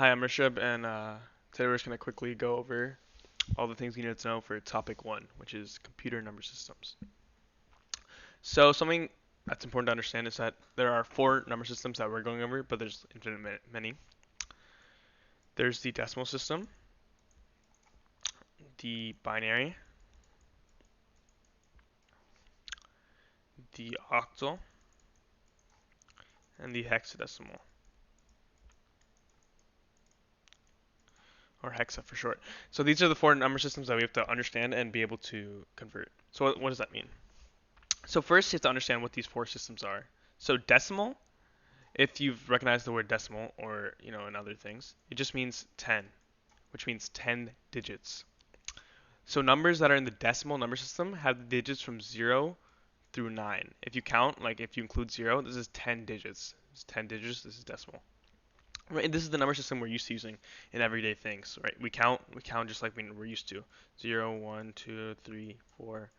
Hi, I'm Rishab, and today we're just going to quickly go over all the things you need to know for topic one, which is computer number systems. So something that's important to understand is that there are four number systems that we're going over, but there's infinite many. There's the decimal system, the binary, the octal, and the hexadecimal, or hexa for short. So these are the four number systems that we have to understand and be able to convert. So what does that mean? So first, you have to understand what these four systems are. So decimal, if you've recognized the word decimal or in other things, it just means 10, which means 10 digits. So numbers that are in the decimal number system have the digits from 0 through 9. If you count, like if you include 0, this is 10 digits. This is 10 digits, this is decimal. Right, and this is the number system we're used to using in everyday things, right? We count just like we're used to. 0, 1, 2, 3, 4,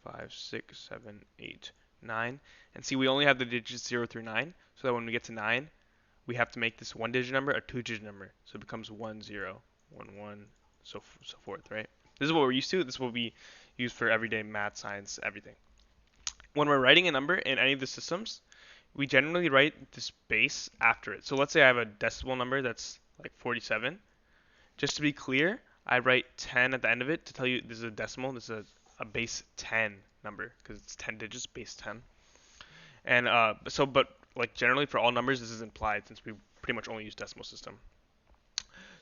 5, 6, 7, 8, 9. And see, we only have the digits 0 through 9, so that when we get to 9, we have to make this one digit number a two-digit number. So it becomes 1, 0, 1, 1, so forth, right? This is what we're used to. This is what we use for everyday math, science, everything. When we're writing a number in any of the systems, we generally write this base after it. So let's say I have a decimal number that's like 47. Just to be clear, I write 10 at the end of it to tell you this is a decimal. This is a base 10 number because it's 10 digits, base 10. And but like generally for all numbers, this is implied since we pretty much only use decimal system.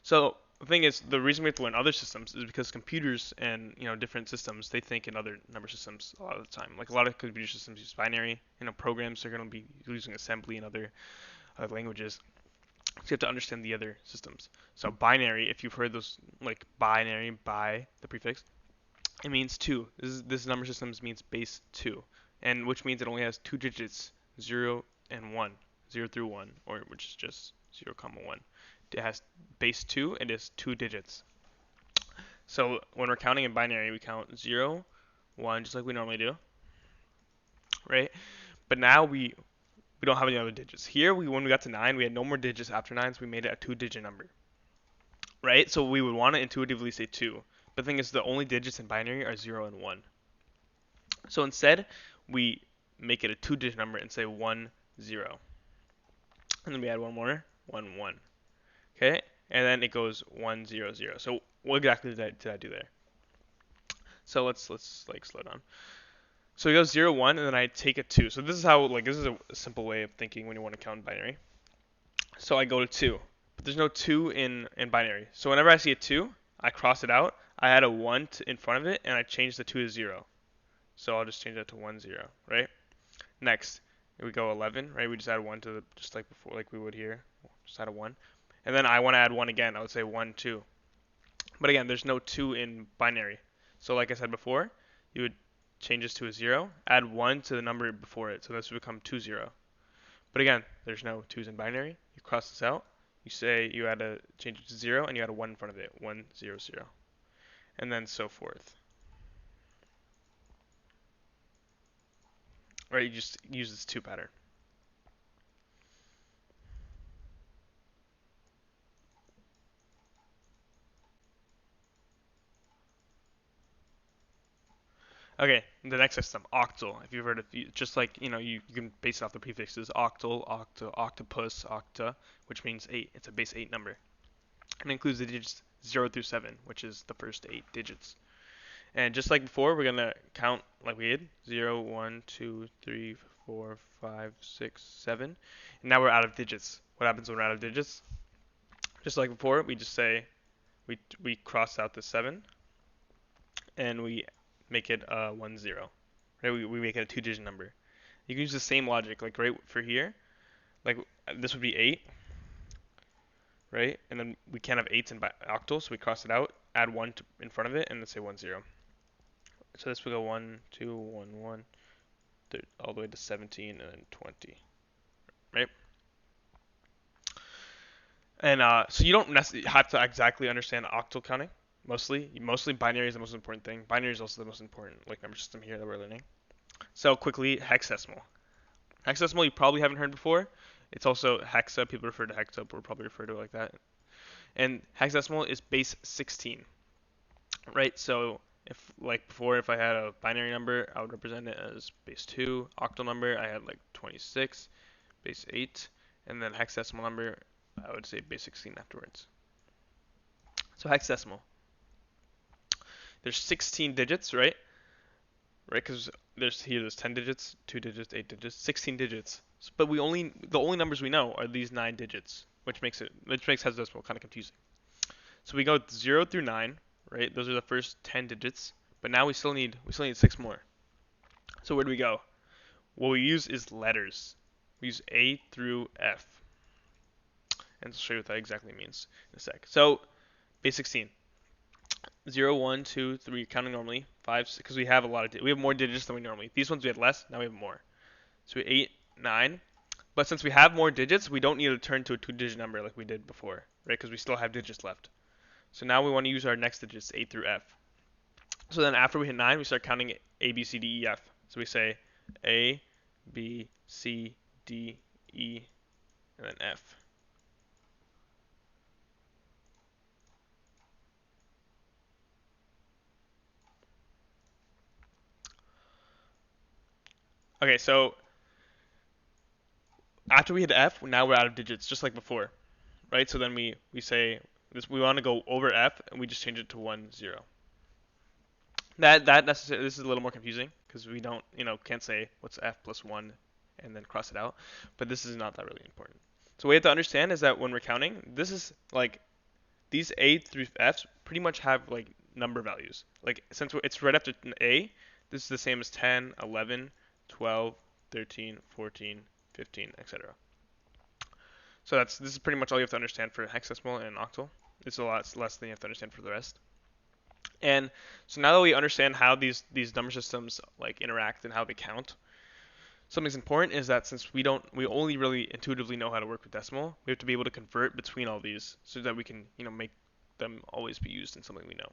So the thing is, the reason we have to learn other systems is because computers and different systems they think in other number systems a lot of the time. Like a lot of computer systems use binary. Programs are going to be using assembly and other languages. So you have to understand the other systems. So binary, if you've heard those like binary, by the prefix, it means two. This number system means base two, and which means it only has two digits, 0 and 1, 0 through 1, or which is just 0, comma 1. It has base 2 and is two digits. So when we're counting in binary, we count 0, 1, just like we normally do, right? But now we don't have any other digits. Here, when we got to 9, we had no more digits after 9, so we made it a two-digit number, right? So we would want to intuitively say 2. But the thing is, the only digits in binary are 0 and 1. So instead, we make it a two-digit number and say 1, 0. And then we add one more, 1, 1. Okay? And then it goes 1, 0, 0. So what exactly did I do there? So let's like slow down. So it goes 0, 1, and then I take a 2. So this is how, like, this is a simple way of thinking when you want to count binary. So I go to 2. But there's no 2 in binary. So whenever I see a 2, I cross it out. I add a 1 in front of it, and I change the 2 to 0. So I'll just change that to 1, 0, right? Next, we go 11, right? We just add 1 to the, just like before, like we would here. Just add a 1. And then I want to add 1 again. I would say 1, 2. But again, there's no 2 in binary. So like I said before, you would change this to a 0, add 1 to the number before it. So this would become 2, 0. But again, there's no 2's in binary. You cross this out. You say you add a change it to 0, and you add a 1 in front of it. 1, 0, 0. And then so forth. Right? You just use this 2 pattern. Okay, the next system, octal. If you've heard of, just like you can base it off the prefixes octal, octa, octopus, octa, which means 8. It's a base 8 number, and it includes the digits 0 through 7, which is the first 8 digits. And just like before, we're gonna count like we did: 0, 1, 2, 3, 4, 5, 6, 7. And now we're out of digits. What happens when we're out of digits? Just like before, we just say we cross out the 7 and we make it 1, 0. Right? We make it a two-digit number. You can use the same logic, like right for here. Like this would be 8, right? And then we can't have 8s in octal, so we cross it out, add 1 in front of it, and then say 1, 0. So this will go 1, 2, 1, 1, all the way to 17 and then 20, right? And so you don't necessarily have to exactly understand octal counting. Mostly binary is the most important thing. Binary is also the most important like number system here that we're learning. So quickly, hexadecimal. Hexadecimal you probably haven't heard before. It's also hexa. People refer to hexa, but we'll probably refer to it like that. and hexadecimal is base 16, right? So if like before, if I had a binary number, I would represent it as base 2. Octal number, I had like 26, base 8, and then hexadecimal number, I would say base 16 afterwards. So hexadecimal, there's 16 digits, right? Right, because there's 10 digits, 2 digits, 8 digits, 16 digits. But the only numbers we know are these 9 digits, which makes hexadecimal kind of confusing. So we go 0 through 9, right? Those are the first 10 digits. But now we still need 6 more. So where do we go? What we use is letters. We use A through F. And I'll show you what that exactly means in a sec. So base 16. 0, 1, 2, 3, counting normally. 5, because we have we have more digits than we normally. These ones we had less, now we have more. So 8, 9. But since we have more digits, we don't need to turn to a 2-digit number like we did before, right? Because we still have digits left. So now we want to use our next digits, A through F. So then after we hit 9, we start counting A, B, C, D, E, F. So we say A, B, C, D, E, and then F. Okay, so after we hit F, now we're out of digits, just like before, right? So then we say this, we want to go over F, and we just change it to 1, 0. That necessarily, this is a little more confusing because we don't, can't say what's F plus 1 and then cross it out. But this is not that really important. So what we have to understand is that when we're counting, this is like these A through F's pretty much have like number values. Like since it's right after A, this is the same as 10, 11, 12, 13, 14, 15, etc. So this is pretty much all you have to understand for hexadecimal and octal. It's a lot less than you have to understand for the rest. And so now that we understand how these number systems like interact and how they count, something's important is that since we only really intuitively know how to work with decimal, we have to be able to convert between all these so that we can make them always be used in something we know.